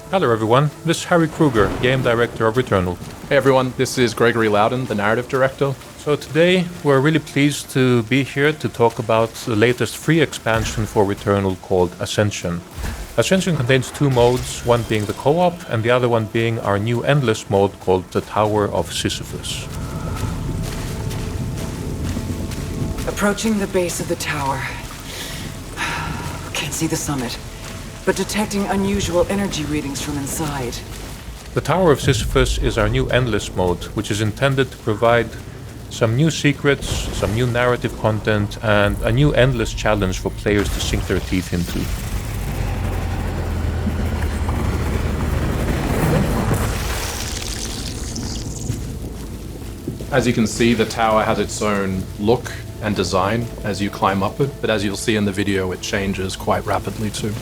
Hello everyone, this is Harry Kruger, Game Director of Returnal. Hey everyone, this is Gregory Loudon, the Narrative Director. So today we're really pleased to be here to talk about the latest free expansion for Returnal called Ascension. Ascension contains two modes, one being the co-op and the other one being our new endless mode called the Tower of Sisyphus. Approaching the base of the tower. Can't see the summit, but detecting unusual energy readings from inside. The Tower of Sisyphus is our new endless mode, which is intended to provide some new secrets, some new narrative content, and a new endless challenge for players to sink their teeth into. As you can see, the tower has its own look and design as you climb up it, but as you'll see in the video, it changes quite rapidly too.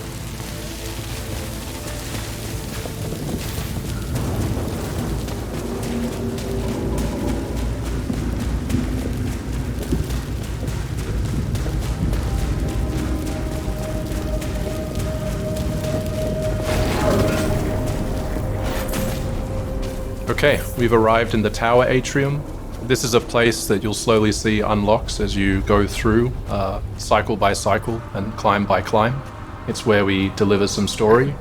Okay, we've arrived in the tower atrium. This is a place that you'll slowly see unlocks as you go through, cycle by cycle and climb by climb. It's where we deliver some story.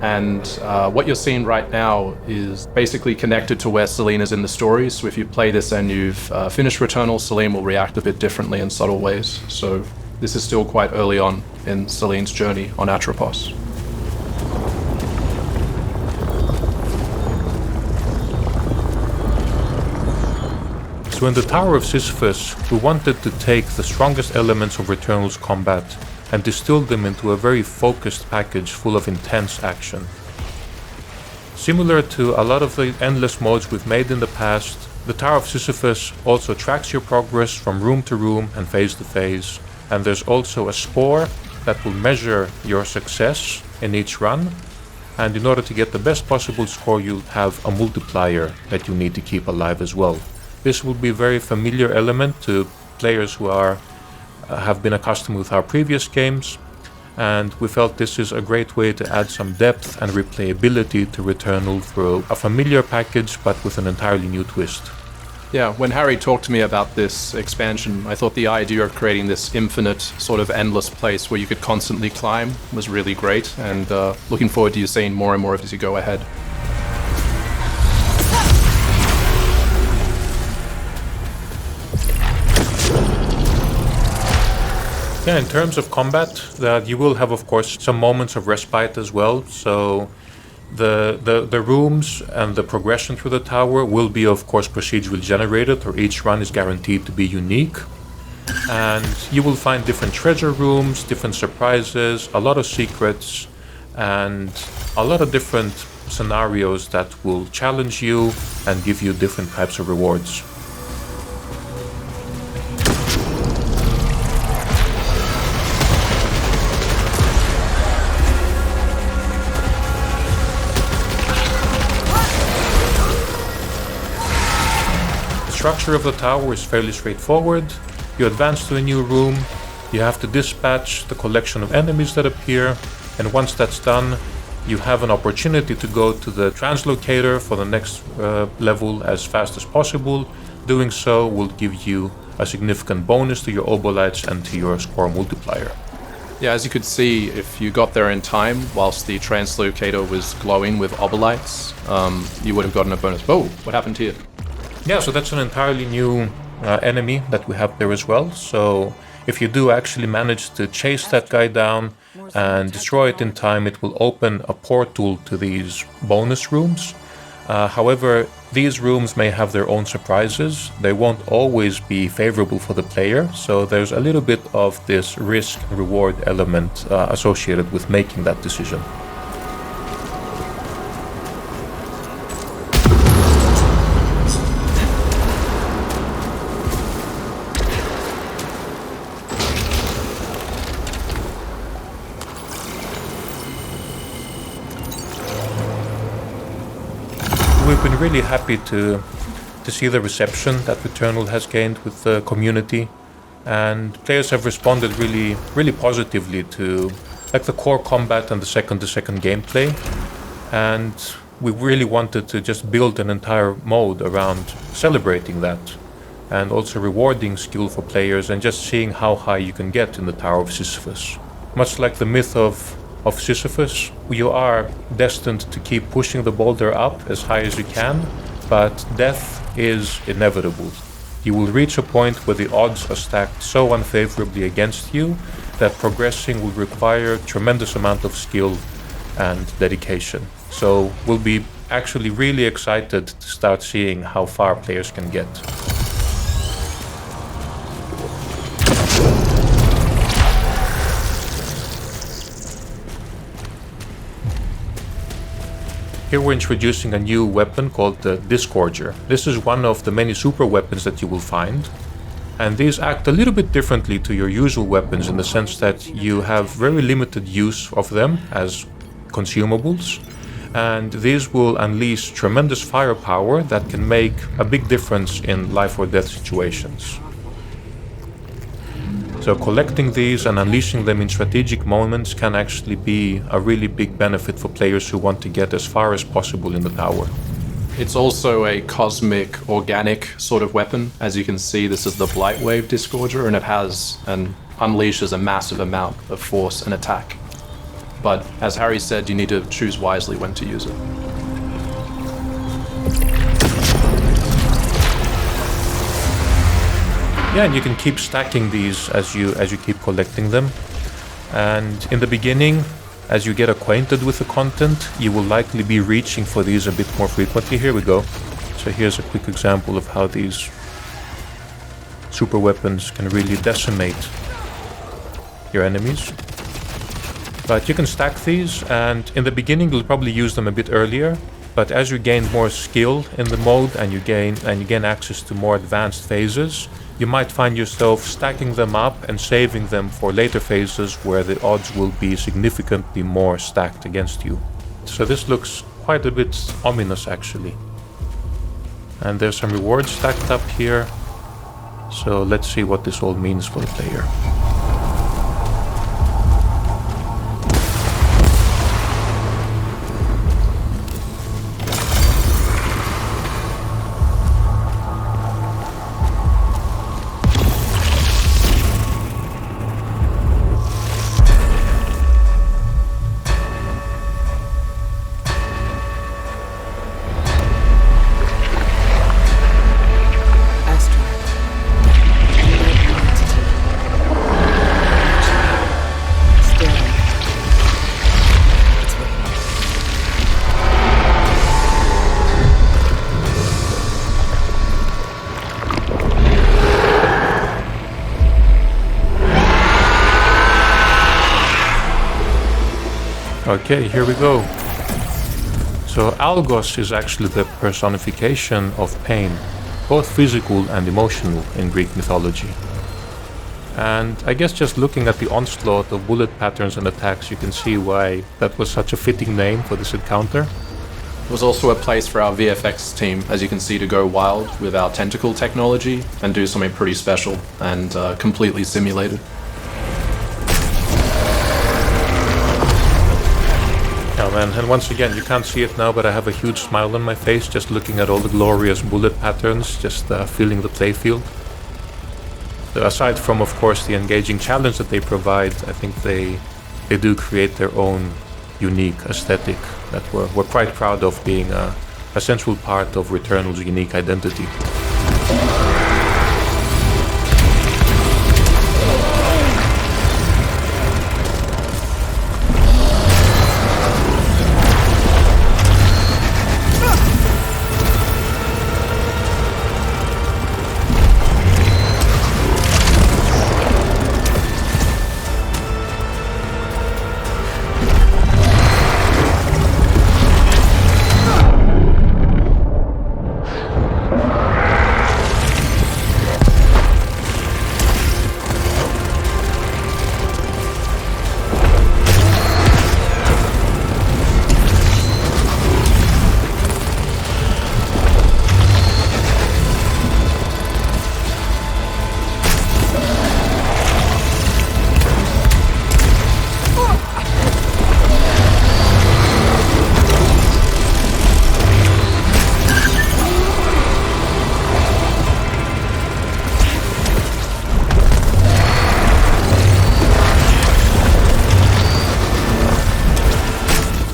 And what you're seeing right now is basically connected to where Celine is in the story. So if you play this and you've finished Returnal, Celine will react a bit differently in subtle ways. So this is still quite early on in Celine's journey on Atropos. So in the Tower of Sisyphus, we wanted to take the strongest elements of Returnal's combat and distill them into a very focused package full of intense action. Similar to a lot of the endless modes we've made in the past, the Tower of Sisyphus also tracks your progress from room to room and phase to phase, and there's also a score that will measure your success in each run, and in order to get the best possible score you'll have a multiplier that you need to keep alive as well. This will be a very familiar element to players who have been accustomed with our previous games, and we felt this is a great way to add some depth and replayability to Returnal through a familiar package but with an entirely new twist. Yeah, when Harry talked to me about this expansion, I thought the idea of creating this infinite, sort of endless place where you could constantly climb was really great, and looking forward to you seeing more and more of it as you go ahead. Yeah, in terms of combat, you will have, of course, some moments of respite as well. So the rooms and the progression through the tower will be, of course, procedurally generated, or each run is guaranteed to be unique. And you will find different treasure rooms, different surprises, a lot of secrets, and a lot of different scenarios that will challenge you and give you different types of rewards. The structure of the tower is fairly straightforward. You advance to a new room, you have to dispatch the collection of enemies that appear, and once that's done, you have an opportunity to go to the translocator for the next level as fast as possible. Doing so will give you a significant bonus to your obolites and to your score multiplier. Yeah, as you could see, if you got there in time, whilst the translocator was glowing with obolites, you would have gotten a bonus. Oh, what happened here? Yeah, so that's an entirely new enemy that we have there as well. So if you do actually manage to chase that guy down and destroy it in time, it will open a portal to these bonus rooms. However, these rooms may have their own surprises. They won't always be favorable for the player, so there's a little bit of this risk-reward element associated with making that decision. We've been really happy to see the reception that Returnal has gained with the community, and players have responded really positively to like the core combat and the second-to-second gameplay. And we really wanted to just build an entire mode around celebrating that, and also rewarding skillful players and just seeing how high you can get in the Tower of Sisyphus. Much like the myth of Sisyphus, you are destined to keep pushing the boulder up as high as you can, but death is inevitable. You will reach a point where the odds are stacked so unfavorably against you that progressing will require a tremendous amount of skill and dedication. So we'll be actually really excited to start seeing how far players can get. Here we're introducing a new weapon called the Disgorger. This is one of the many super weapons that you will find. And these act a little bit differently to your usual weapons in the sense that you have very limited use of them as consumables. And these will unleash tremendous firepower that can make a big difference in life or death situations. So collecting these and unleashing them in strategic moments can actually be a really big benefit for players who want to get as far as possible in the tower. It's also a cosmic, organic sort of weapon. As you can see, this is the Blightwave Disgorger, and it has and unleashes a massive amount of force and attack. But as Harry said, you need to choose wisely when to use it. Yeah, and you can keep stacking these as you keep collecting them. And in the beginning, as you get acquainted with the content, you will likely be reaching for these a bit more frequently. Here we go. So here's a quick example of how these super weapons can really decimate your enemies. But you can stack these, and in the beginning you'll probably use them a bit earlier, but as you gain more skill in the mode and you gain access to more advanced phases, you might find yourself stacking them up and saving them for later phases where the odds will be significantly more stacked against you. So this looks quite a bit ominous actually. And there's some rewards stacked up here. So let's see what this all means for the player. Okay, here we go. So Algos is actually the personification of pain, both physical and emotional in Greek mythology. And I guess just looking at the onslaught of bullet patterns and attacks, you can see why that was such a fitting name for this encounter. It was also a place for our VFX team, as you can see, to go wild with our tentacle technology and do something pretty special and completely simulated. Oh man, and once again, you can't see it now, but I have a huge smile on my face just looking at all the glorious bullet patterns, just feeling the playfield. Aside from, of course, the engaging challenge that they provide, I think they do create their own unique aesthetic that we're quite proud of being a central part of Returnal's unique identity.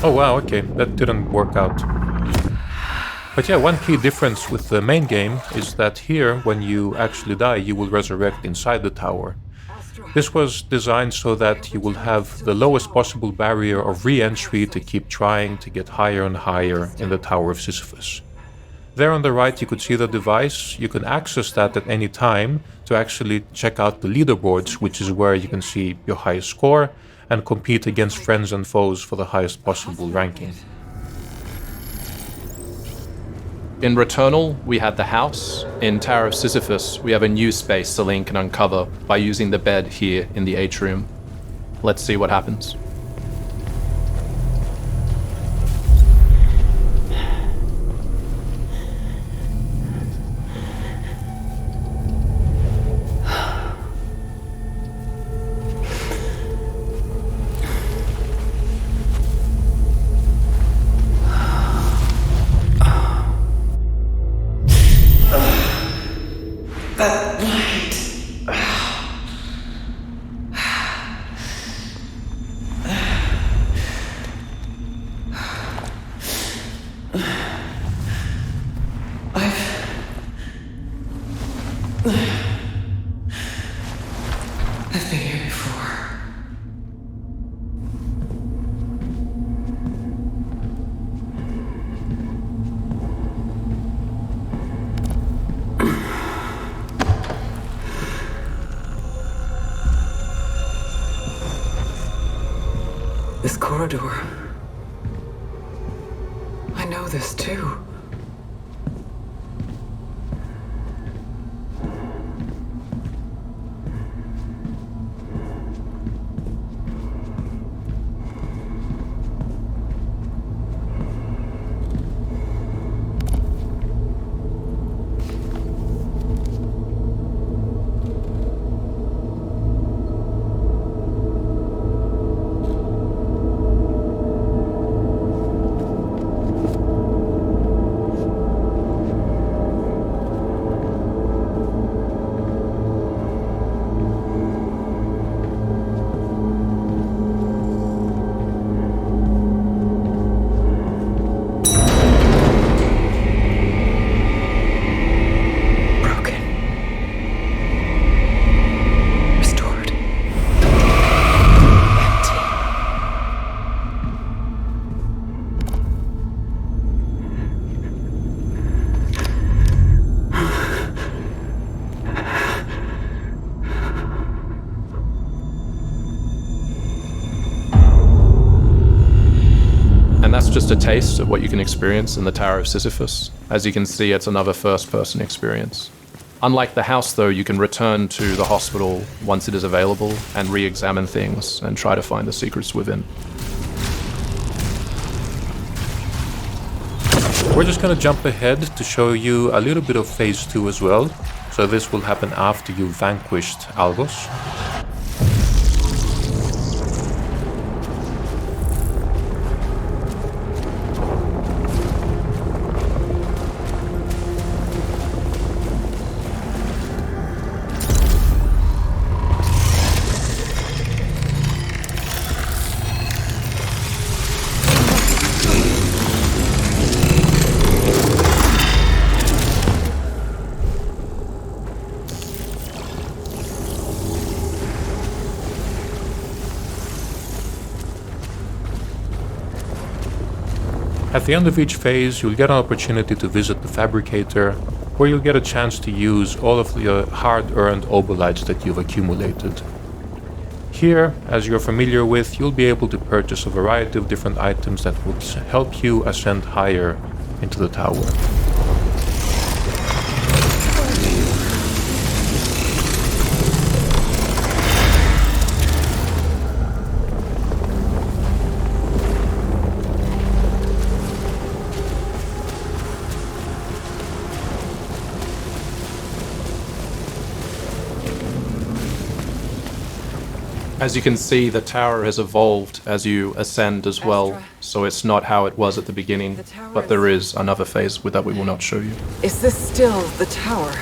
Oh wow, okay, that didn't work out. But yeah, one key difference with the main game is that here, when you actually die, you will resurrect inside the tower. This was designed so that you will have the lowest possible barrier of re-entry to keep trying to get higher and higher in the Tower of Sisyphus. There on the right you could see the device. You can access that at any time to actually check out the leaderboards, which is where you can see your highest score and compete against friends and foes for the highest possible ranking. In Returnal, we had the house. In Tower of Sisyphus, we have a new space Celine can uncover by using the bed here in the atrium. Let's see what happens. I've been here before. This corridor. I know this too. And that's just a taste of what you can experience in the Tower of Sisyphus. As you can see, it's another first-person experience. Unlike the house, though, you can return to the hospital once it is available and re-examine things and try to find the secrets within. We're just gonna jump ahead to show you a little bit of phase 2 as well. So this will happen after you've vanquished Algos. At the end of each phase, you'll get an opportunity to visit the fabricator, where you'll get a chance to use all of the hard-earned obolites that you've accumulated. Here, as you're familiar with, you'll be able to purchase a variety of different items that will help you ascend higher into the tower. As you can see, the tower has evolved as you ascend as well, so it's not how it was at the beginning, but there is another phase that we will not show you. Is this still the tower?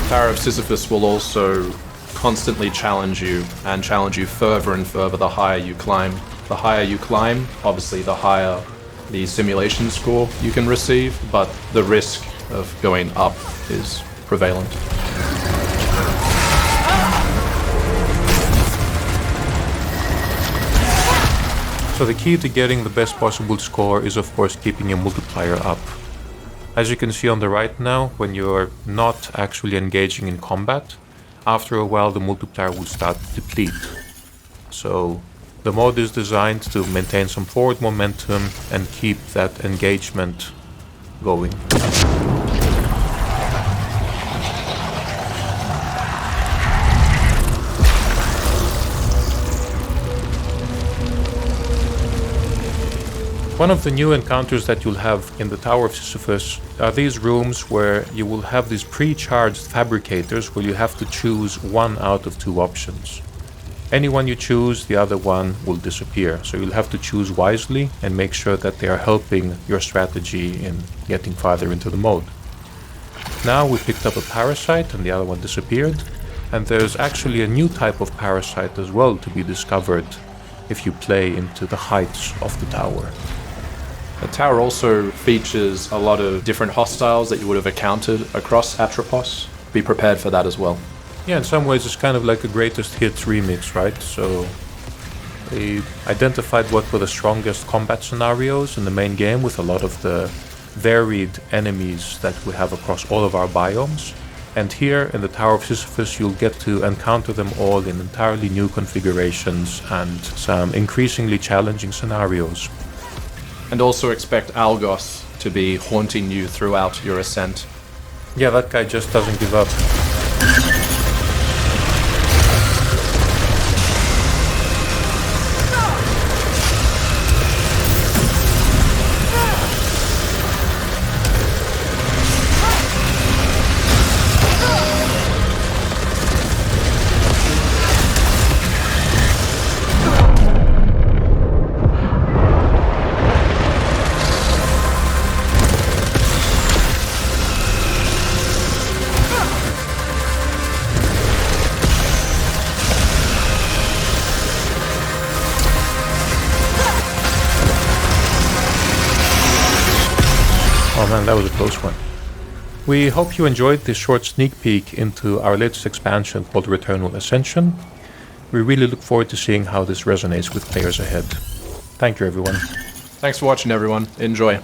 Tower of Sisyphus will also constantly challenge you and challenge you further and further the higher you climb. The higher you climb, obviously the higher the simulation score you can receive, but the risk of going up is prevalent. So the key to getting the best possible score is of course keeping your multiplier up. As you can see on the right now, when you're not actually engaging in combat, after a while the multiplier will start to deplete. So the mod is designed to maintain some forward momentum and keep that engagement going. One of the new encounters that you'll have in the Tower of Sisyphus are these rooms where you will have these pre-charged fabricators where you have to choose one out of two options. Any one you choose, the other one will disappear, so you'll have to choose wisely and make sure that they are helping your strategy in getting farther into the mode. Now we picked up a parasite and the other one disappeared, and there's actually a new type of parasite as well to be discovered if you play into the heights of the tower. The tower also features a lot of different hostiles that you would have encountered across Atropos. Be prepared for that as well. Yeah, in some ways it's kind of like a greatest hits remix, right? So they identified what were the strongest combat scenarios in the main game with a lot of the varied enemies that we have across all of our biomes. And here in the Tower of Sisyphus you'll get to encounter them all in entirely new configurations and some increasingly challenging scenarios. And also expect Algos to be haunting you throughout your ascent. Yeah, that guy just doesn't give up. Oh man, that was a close one. We hope you enjoyed this short sneak peek into our latest expansion called Returnal Ascension. We really look forward to seeing how this resonates with players ahead. Thank you everyone. Thanks for watching everyone. Enjoy.